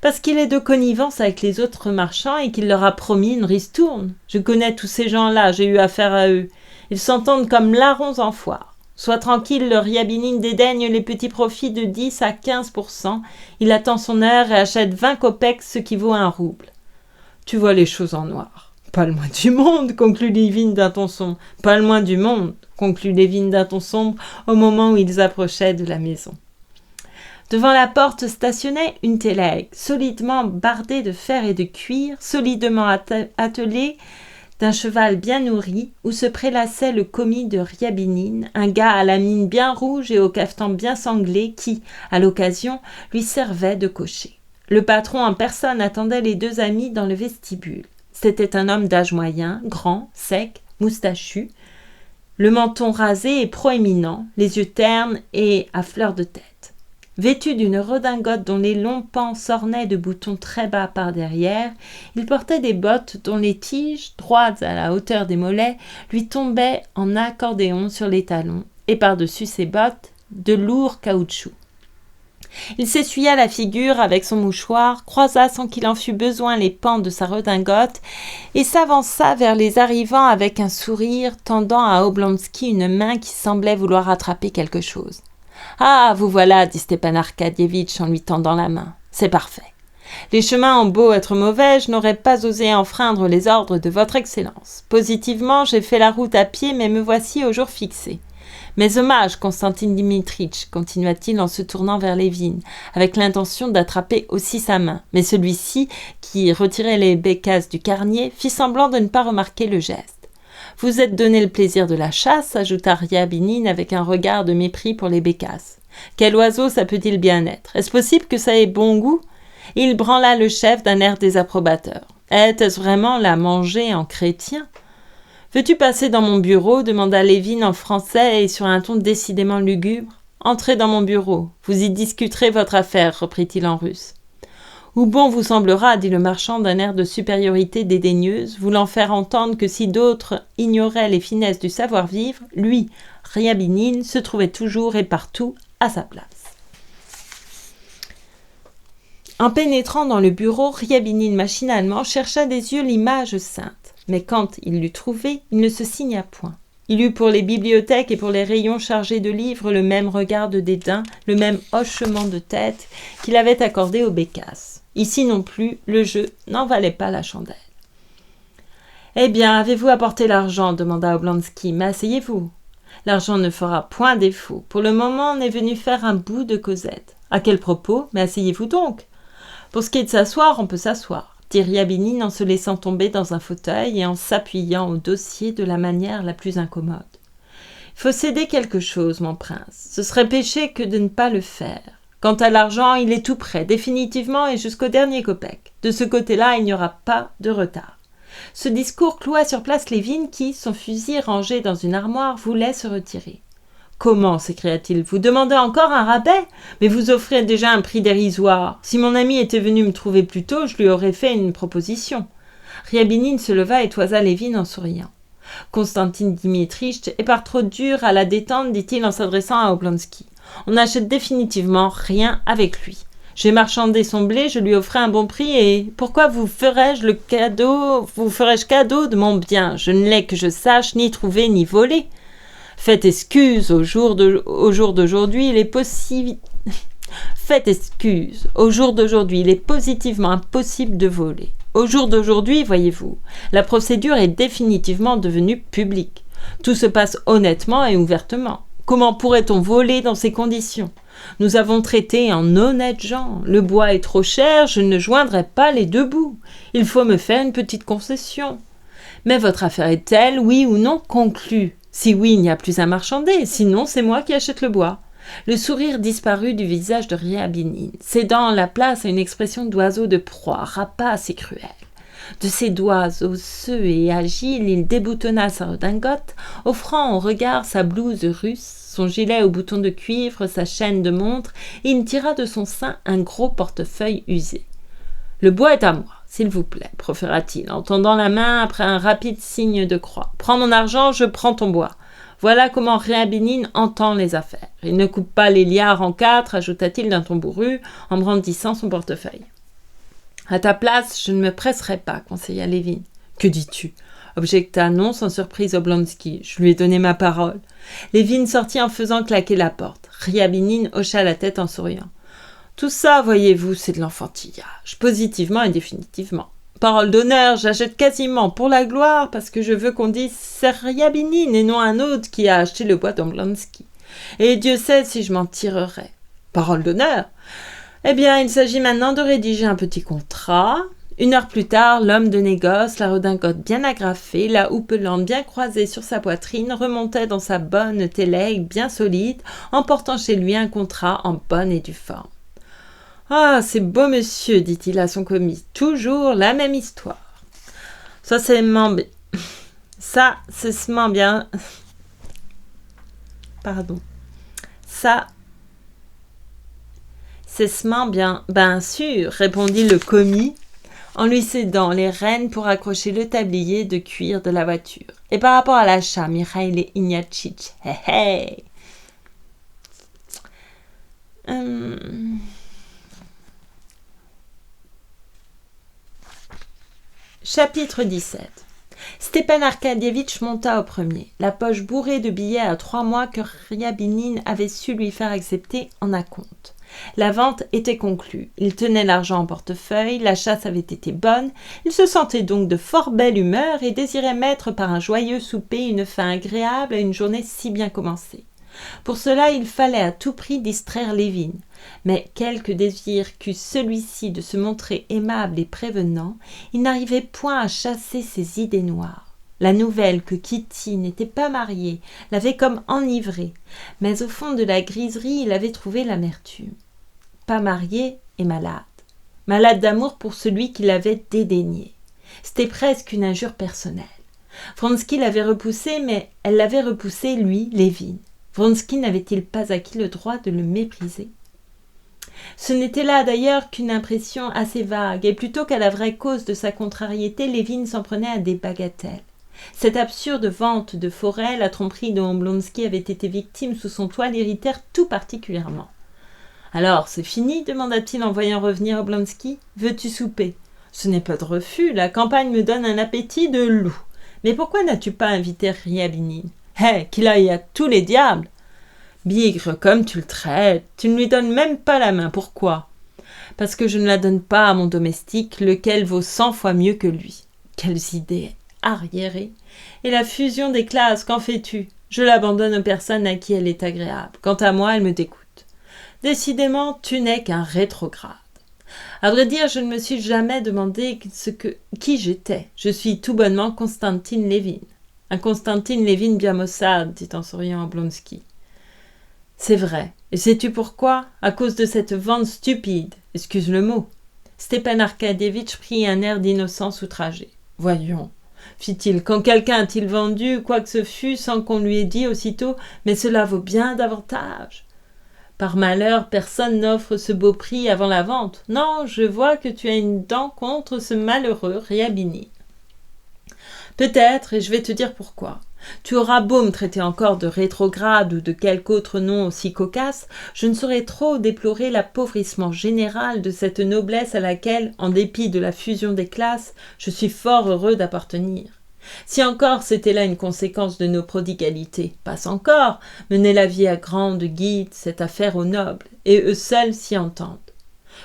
Parce qu'il est de connivence avec les autres marchands et qu'il leur a promis une ristourne. Je connais tous ces gens-là, j'ai eu affaire à eux. Ils s'entendent comme larrons en foire. Sois tranquille, le Ryabinin dédaigne les petits profits de 10 à 15%. Il attend son heure et achète 20 kopecks, ce qui vaut 1 rouble. Tu vois les choses en noir. Pas le moins du monde, conclut Lévin d'un ton sombre. Pas le moins du monde, conclut Lévin d'un ton sombre au moment où ils approchaient de la maison. Devant la porte stationnait une télègue, solidement bardée de fer et de cuir, solidement attelée d'un cheval bien nourri, où se prélassait le commis de Ryabinin, un gars à la mine bien rouge et au cafetan bien sanglé qui, à l'occasion, lui servait de cocher. Le patron en personne attendait les deux amis dans le vestibule. C'était un homme d'âge moyen, grand, sec, moustachu, le menton rasé et proéminent, les yeux ternes et à fleur de tête. Vêtu d'une redingote dont les longs pans s'ornaient de boutons très bas par derrière, il portait des bottes dont les tiges, droites à la hauteur des mollets, lui tombaient en accordéon sur les talons, et par-dessus ses bottes, de lourds caoutchoucs. Il s'essuya la figure avec son mouchoir, croisa sans qu'il en fût besoin les pans de sa redingote et s'avança vers les arrivants avec un sourire, tendant à Oblonsky une main qui semblait vouloir attraper quelque chose. « Ah, vous voilà, dit Stepan Arkadievitch en lui tendant la main. C'est parfait. Les chemins ont beau être mauvais, je n'aurais pas osé enfreindre les ordres de votre Excellence. Positivement, j'ai fait la route à pied, mais me voici au jour fixé. Mes hommages, Constantin Dimitritch, continua-t-il en se tournant vers Lévin, avec l'intention d'attraper aussi sa main. Mais celui-ci, qui retirait les bécasses du carnier, fit semblant de ne pas remarquer le geste. Vous êtes donné le plaisir de la chasse, ajouta Ryabinin avec un regard de mépris pour les bécasses. Quel oiseau ça peut-il bien être? Est-ce possible que ça ait bon goût? Il branla le chef d'un air désapprobateur. Était-ce vraiment la manger en chrétien? Veux-tu passer dans mon bureau? Demanda Lévin en français et sur un ton décidément lugubre. Entrez dans mon bureau, vous y discuterez votre affaire, reprit-il en russe. Où bon vous semblera, dit le marchand d'un air de supériorité dédaigneuse, voulant faire entendre que si d'autres ignoraient les finesses du savoir-vivre, lui, Ryabinin, se trouvait toujours et partout à sa place. En pénétrant dans le bureau, Ryabinin machinalement chercha des yeux l'image sainte, mais quand il l'eut trouvée, il ne se signa point. Il eut pour les bibliothèques et pour les rayons chargés de livres le même regard de dédain, le même hochement de tête qu'il avait accordé aux bécasses. Ici non plus, le jeu n'en valait pas la chandelle. « Eh bien, avez-vous apporté l'argent » demanda Oblonsky. « Mais asseyez-vous. L'argent ne fera point défaut. Pour le moment, on est venu faire un bout de causette. À quel propos? Mais asseyez-vous donc. Pour ce qui est de s'asseoir, on peut s'asseoir. » dit Ryabinin en se laissant tomber dans un fauteuil et en s'appuyant au dossier de la manière la plus incommode. « Il faut céder quelque chose, mon prince. Ce serait péché que de ne pas le faire. Quant à l'argent, il est tout prêt, définitivement et jusqu'au dernier kopek. De ce côté-là, il n'y aura pas de retard. » Ce discours cloua sur place Lévin qui, son fusil rangé dans une armoire, voulait se retirer. « Comment » s'écria-t-il. « Vous demandez encore un rabais? Mais vous offrez déjà un prix dérisoire. Si mon ami était venu me trouver plus tôt, je lui aurais fait une proposition. » Ryabinin se leva et toisa Lévin en souriant. « Constantin Dimitritch est par trop dur à la détente, dit-il en s'adressant à Oblonsky. On n'achète définitivement rien avec lui. J'ai marchandé son blé, je lui offrais un bon prix et pourquoi vous ferais-je cadeau de mon bien? Je ne l'ai que je sache ni trouver ni voler. Faites excuse, au jour d'aujourd'hui, il est positivement impossible de voler. Au jour d'aujourd'hui, voyez-vous, la procédure est définitivement devenue publique. Tout se passe honnêtement et ouvertement. Comment pourrait-on voler dans ces conditions? Nous avons traité en honnêtes gens. Le bois est trop cher, je ne joindrai pas les deux bouts. Il faut me faire une petite concession. Mais votre affaire est-elle, oui ou non, conclue? Si oui, il n'y a plus à marchander, sinon c'est moi qui achète le bois. Le sourire disparut du visage de Ryabinin, cédant la place à une expression d'oiseau de proie, rapace et cruel. De ses doigts osseux et agiles, il déboutonna sa redingote, offrant au regard sa blouse russe, son gilet aux boutons de cuivre, sa chaîne de montre, et il tira de son sein un gros portefeuille usé. « Le bois est à moi, s'il vous plaît, proféra-t-il, en tendant la main après un rapide signe de croix. Prends mon argent, je prends ton bois. Voilà comment Ryabinin entend les affaires. Il ne coupe pas les liards en quatre, ajouta-t-il d'un ton bourru, en brandissant son portefeuille. À ta place, je ne me presserai pas, conseilla Lévin. Que dis-tu? Objecta non sans surprise Oblonsky. Je lui ai donné ma parole. Lévin sortit en faisant claquer la porte. Ryabinin hocha la tête en souriant. Tout ça, voyez-vous, c'est de l'enfantillage, positivement et définitivement. Parole d'honneur, j'achète quasiment pour la gloire parce que je veux qu'on dise c'est Ryabinin et non un autre qui a acheté le bois d'Oblonsky. Et Dieu sait si je m'en tirerai. Parole d'honneur. Eh bien, il s'agit maintenant de rédiger un petit contrat. 1 heure plus tard, l'homme de négoce, la redingote bien agrafée, la houppelande bien croisée sur sa poitrine, remontait dans sa bonne télègue bien solide, emportant chez lui un contrat en bonne et due forme. « Ah, c'est beau, monsieur, dit-il à son commis. Toujours la même histoire. Ça, c'est bien. Pardon. Ça, Cessement, bien sûr, répondit le commis, en lui cédant les rênes pour accrocher le tablier de cuir de la voiture. Et par rapport à l'achat, Mikhail Ignatchitch, hé hé Chapitre 17. Stepan Arkadievitch monta au premier, la poche bourrée de billets à 3 mois que Ryabinin avait su lui faire accepter en acompte. La vente était conclue. Il tenait l'argent en portefeuille, la chasse avait été bonne, il se sentait donc de fort belle humeur et désirait mettre par un joyeux souper une fin agréable à une journée si bien commencée. Pour cela, il fallait à tout prix distraire Lévin. Mais quelque désir qu'eût celui-ci de se montrer aimable et prévenant, il n'arrivait point à chasser ses idées noires. La nouvelle que Kitty n'était pas mariée l'avait comme enivré, mais au fond de la griserie, il avait trouvé l'amertume. Pas mariée et malade. Malade d'amour pour celui qui l'avait dédaigné. C'était presque une injure personnelle. Vronsky l'avait repoussée, mais elle l'avait repoussé, lui, Lévin. Vronsky n'avait-il pas acquis le droit de le mépriser? Ce n'était là d'ailleurs qu'une impression assez vague, et plutôt qu'à la vraie cause de sa contrariété, Lévin s'en prenait à des bagatelles. Cette absurde vente de forêt, la tromperie dont Oblonsky avait été victime sous son toit, l'irritèrent tout particulièrement. « Alors, c'est fini » demanda-t-il en voyant revenir Oblonsky. « Veux-tu souper ?»« Ce n'est pas de refus, la campagne me donne un appétit de loup. Mais pourquoi n'as-tu pas invité Ryabinin ? Hé, qu'il aille à tous les diables !»« Bigre, comme tu le traites, tu ne lui donnes même pas la main, pourquoi ? » ?»« Parce que je ne la donne pas à mon domestique, lequel vaut 100 fois mieux que lui. » »« Quelles idées arriérées ! Et la fusion des classes, qu'en fais-tu ? Je l'abandonne aux personnes à qui elle est agréable. Quant à moi, elle me dégoûte. Décidément, tu n'es qu'un rétrograde. À vrai dire, je ne me suis jamais demandé qui j'étais. Je suis tout bonnement Konstantin Lévin. Un Konstantin Lévin bien maussade, dit en souriant Oblonsky. C'est vrai. Et sais-tu pourquoi ? À cause de cette vente stupide. Excuse le mot. Stepan Arkadievitch prit un air d'innocence outragé. Voyons, fit-il, quand quelqu'un a-t-il vendu, quoi que ce fût, sans qu'on lui ait dit aussitôt « Mais cela vaut bien davantage !» Par malheur, personne n'offre ce beau prix avant la vente. Non, je vois que tu as une dent contre ce malheureux Ryabinin. Peut-être, et je vais te dire pourquoi. Tu auras beau me traiter encore de rétrograde ou de quelque autre nom aussi cocasse, je ne saurais trop déplorer l'appauvrissement général de cette noblesse à laquelle, en dépit de la fusion des classes, je suis fort heureux d'appartenir. Si encore c'était là une conséquence de nos prodigalités, passe encore, mener la vie à grande guide, cette affaire aux nobles, et eux seuls s'y entendent.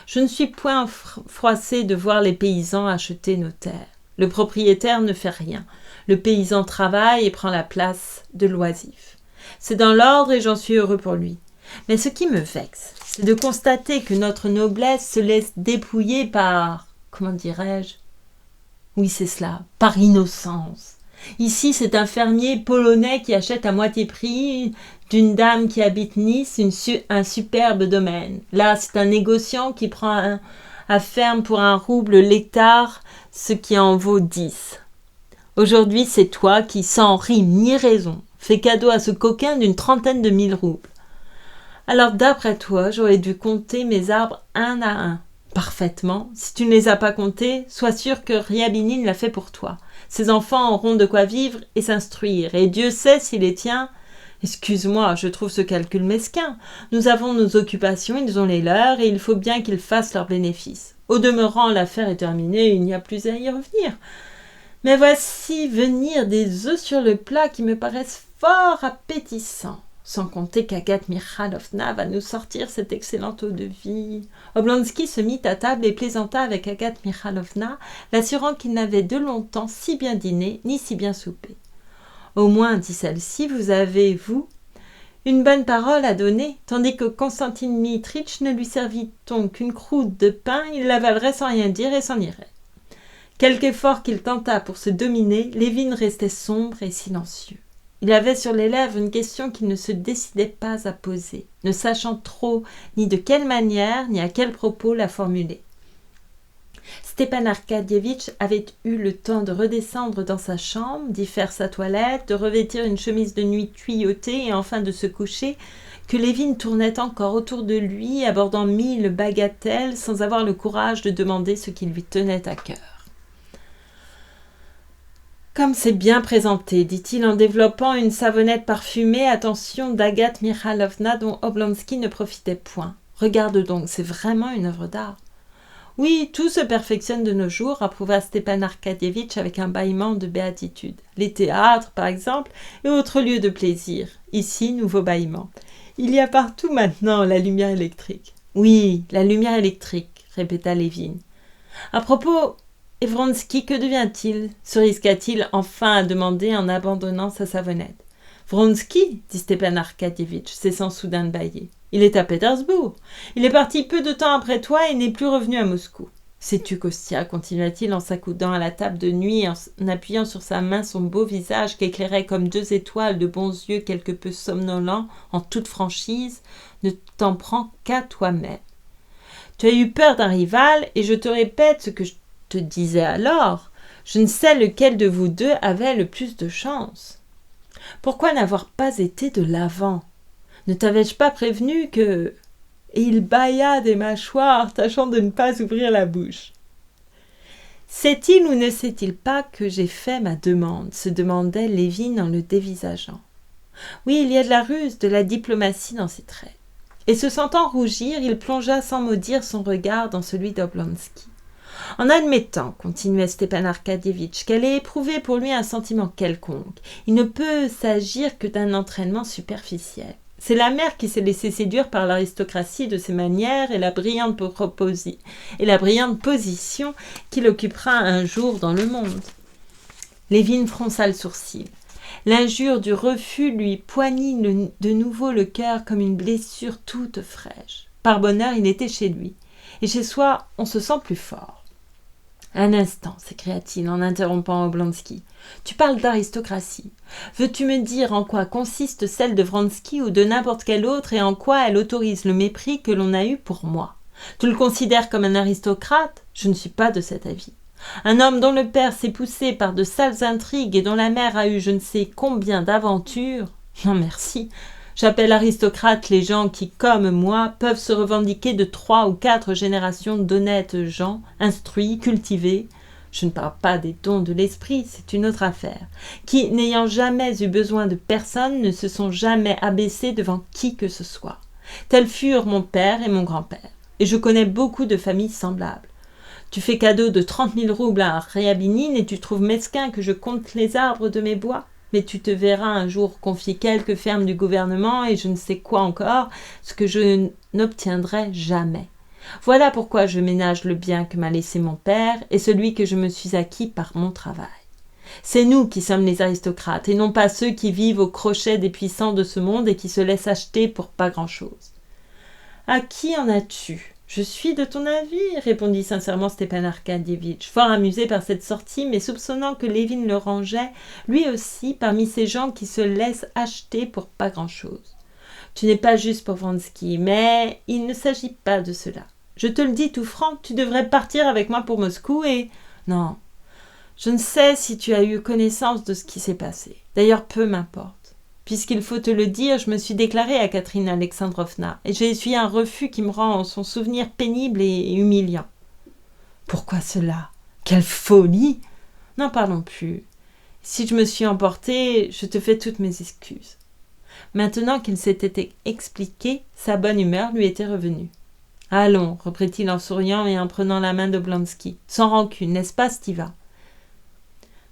Je ne suis point froissé de voir les paysans acheter nos terres. Le propriétaire ne fait rien. Le paysan travaille et prend la place de l'oisif. C'est dans l'ordre et j'en suis heureux pour lui. Mais ce qui me vexe, c'est de constater que notre noblesse se laisse dépouiller par, comment dirais-je ? Oui, c'est cela, par innocence. Ici, c'est un fermier polonais qui achète à moitié prix d'une dame qui habite Nice un superbe domaine. Là, c'est un négociant qui prend à ferme pour 1 rouble l'hectare, ce qui en vaut 10. Aujourd'hui, c'est toi qui, sans rime ni raison, fais cadeau à ce coquin d'une 30aine de 1000 roubles. Alors, d'après toi, j'aurais dû compter mes arbres un à un. Parfaitement. Si tu ne les as pas comptés, sois sûr que Ryabinin l'a fait pour toi. Ses enfants auront de quoi vivre et s'instruire, et Dieu sait si les tiens... Excuse-moi, je trouve ce calcul mesquin. Nous avons nos occupations, ils ont les leurs, et il faut bien qu'ils fassent leurs bénéfices. Au demeurant, l'affaire est terminée, il n'y a plus à y revenir. Mais voici venir des œufs sur le plat qui me paraissent fort appétissants. Sans compter qu'Agathe Michalovna va nous sortir cette excellente eau-de-vie. Oblonsky se mit à table et plaisanta avec Agathe Michalovna, l'assurant qu'il n'avait de longtemps si bien dîné ni si bien soupé. Au moins, dit celle-ci, vous avez, vous, une bonne parole à donner, tandis que Konstantin Dmitritch ne lui servit-on qu'une croûte de pain, il l'avalerait sans rien dire et s'en irait. Quelque effort qu'il tenta pour se dominer, Lévin restait sombre et silencieux. Il avait sur les lèvres une question qu'il ne se décidait pas à poser, ne sachant trop ni de quelle manière ni à quel propos la formuler. Stepan Arkadievitch avait eu le temps de redescendre dans sa chambre, d'y faire sa toilette, de revêtir une chemise de nuit tuyautée et enfin de se coucher, que Lévin tournait encore autour de lui, abordant 1000 bagatelles sans avoir le courage de demander ce qui lui tenait à cœur. « Comme c'est bien présenté, dit-il en développant une savonnette parfumée, attention d'Agathe Mikhailovna dont Oblonsky ne profitait point. Regarde donc, c'est vraiment une œuvre d'art. » « Oui, tout se perfectionne de nos jours, approuva Stepan Arkadievitch avec un bâillement de béatitude. Les théâtres, par exemple, et autres lieux de plaisir. Ici, nouveau bâillement. Il y a partout maintenant la lumière électrique. Oui, la lumière électrique, répéta Lévin. À propos, et Vronsky, que devient-il? Se risqua-t-il enfin à demander en abandonnant sa savonnette. Vronsky, dit Stepan Arkadievitch, cessant soudain de bâiller. Il est à Pétersbourg. Il est parti peu de temps après toi et n'est plus revenu à Moscou. Sais-tu, Kostia, continua-t-il en s'accoudant à la table de nuit et en appuyant sur sa main son beau visage qu'éclairaient comme 2 étoiles de bons yeux quelque peu somnolents, en toute franchise, ne t'en prends qu'à toi-même. Tu as eu peur d'un rival et je te répète ce que je te disais alors. Je ne sais lequel de vous deux avait le plus de chance. Pourquoi n'avoir pas été de l'avant? Ne t'avais-je pas prévenu que... Et il bâilla des mâchoires, tâchant de ne pas ouvrir la bouche. Sait-il ou ne sait-il pas que j'ai fait ma demande se demandait Lévin en le dévisageant. Oui, il y a de la ruse, de la diplomatie dans ses traits. Et se sentant rougir, il plongea sans mot dire son regard dans celui d'Oblonsky. En admettant, continuait Stepan Arkadievitch, qu'elle ait éprouvé pour lui un sentiment quelconque, il ne peut s'agir que d'un entraînement superficiel. C'est la mère qui s'est laissée séduire par l'aristocratie de ses manières et la brillante position qu'il occupera un jour dans le monde. Lévin fronça le sourcil. L'injure du refus lui poignit de nouveau le cœur comme une blessure toute fraîche. Par bonheur, il était chez lui. Et chez soi, on se sent plus fort. Un instant, s'écria-t-il en interrompant Oblonsky. Tu parles d'aristocratie. Veux-tu me dire en quoi consiste celle de Vronsky ou de n'importe quel autre et en quoi elle autorise le mépris que l'on a eu pour moi? Tu le considères comme un aristocrate? Je ne suis pas de cet avis. Un homme dont le père s'est poussé par de sales intrigues et dont la mère a eu je ne sais combien d'aventures? Non merci. J'appelle aristocrates les gens qui, comme moi, peuvent se revendiquer de 3 ou 4 générations d'honnêtes gens, instruits, cultivés. Je ne parle pas des dons de l'esprit, c'est une autre affaire, qui, n'ayant jamais eu besoin de personne, ne se sont jamais abaissés devant qui que ce soit. Tels furent mon père et mon grand-père, et je connais beaucoup de familles semblables. Tu fais cadeau de 30 000 roubles à Ryabinine et tu trouves mesquin que je compte les arbres de mes bois? Mais tu te verras un jour confier quelques fermes du gouvernement et je ne sais quoi encore, ce que je n'obtiendrai jamais. Voilà pourquoi je ménage le bien que m'a laissé mon père et celui que je me suis acquis par mon travail. C'est nous qui sommes les aristocrates et non pas ceux qui vivent au crochet des puissants de ce monde et qui se laissent acheter pour pas grand-chose. À qui en as-tu ? Je suis de ton avis, répondit sincèrement Stepan Arkadievitch, fort amusé par cette sortie, mais soupçonnant que Lévin le rangeait, lui aussi, parmi ces gens qui se laissent acheter pour pas grand-chose. Tu n'es pas juste pour Vronsky, mais il ne s'agit pas de cela. Je te le dis tout franc, tu devrais partir avec moi pour Moscou et... Non, je ne sais si tu as eu connaissance de ce qui s'est passé. D'ailleurs, peu m'importe. Puisqu'il faut te le dire, je me suis déclarée à Catherine Alexandrovna et j'ai essuyé un refus qui me rend son souvenir pénible et humiliant. Pourquoi cela? Quelle folie! N'en parlons plus. Si je me suis emportée, je te fais toutes mes excuses. Maintenant qu'il s'était expliqué, sa bonne humeur lui était revenue. Allons, reprit-il en souriant et en prenant la main d'Oblonsky. Sans rancune, n'est-ce pas, Stiva?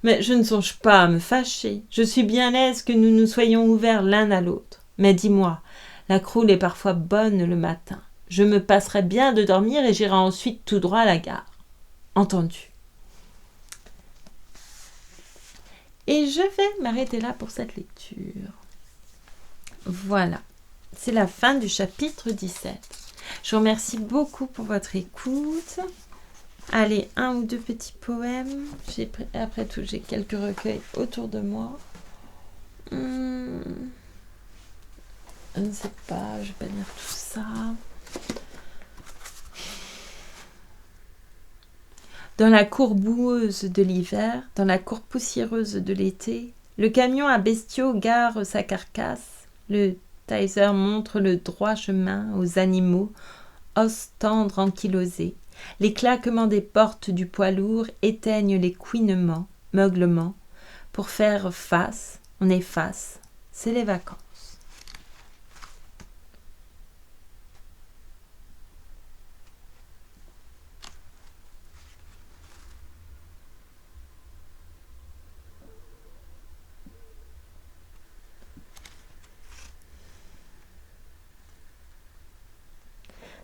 Mais je ne songe pas à me fâcher. Je suis bien aise que nous nous soyons ouverts l'un à l'autre. Mais dis-moi, la croûte est parfois bonne le matin. Je me passerai bien de dormir et j'irai ensuite tout droit à la gare. Entendu. Et je vais m'arrêter là pour cette lecture. Voilà. C'est la fin du chapitre 17. Je vous remercie beaucoup pour votre écoute. Allez, 1 ou 2 petits poèmes. Après tout, j'ai quelques recueils autour de moi. Je ne sais pas, je vais pas lire tout ça. Dans la cour boueuse de l'hiver, dans la cour poussiéreuse de l'été, le camion à bestiaux gare sa carcasse, le Tyser montre le droit chemin aux animaux, os tendres ankylosés. Les claquements des portes du poids lourd éteignent les couinements, meuglements. Pour faire face, on efface, c'est les vacances.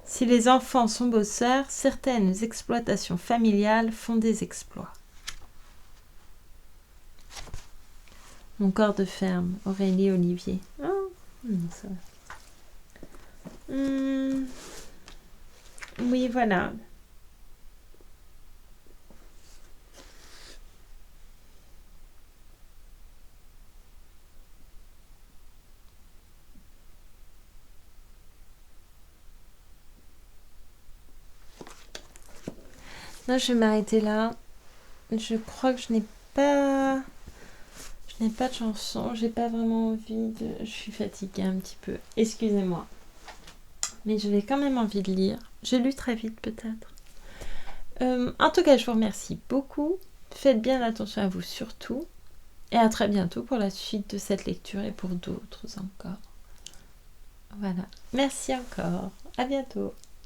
Si les enfants sont bosseurs, certaines exploitations familiales font des exploits. Mon corps de ferme, Aurélie Olivier. Oh, ça va. Oui, voilà. Non, je vais m'arrêter là. Je crois que je n'ai pas de chanson. J'ai pas vraiment envie de... Je suis fatiguée un petit peu. Excusez-moi. Mais j'avais quand même envie de lire. J'ai lu très vite peut-être. En tout cas, je vous remercie beaucoup. Faites bien attention à vous surtout. Et à très bientôt pour la suite de cette lecture et pour d'autres encore. Voilà. Merci encore. À bientôt.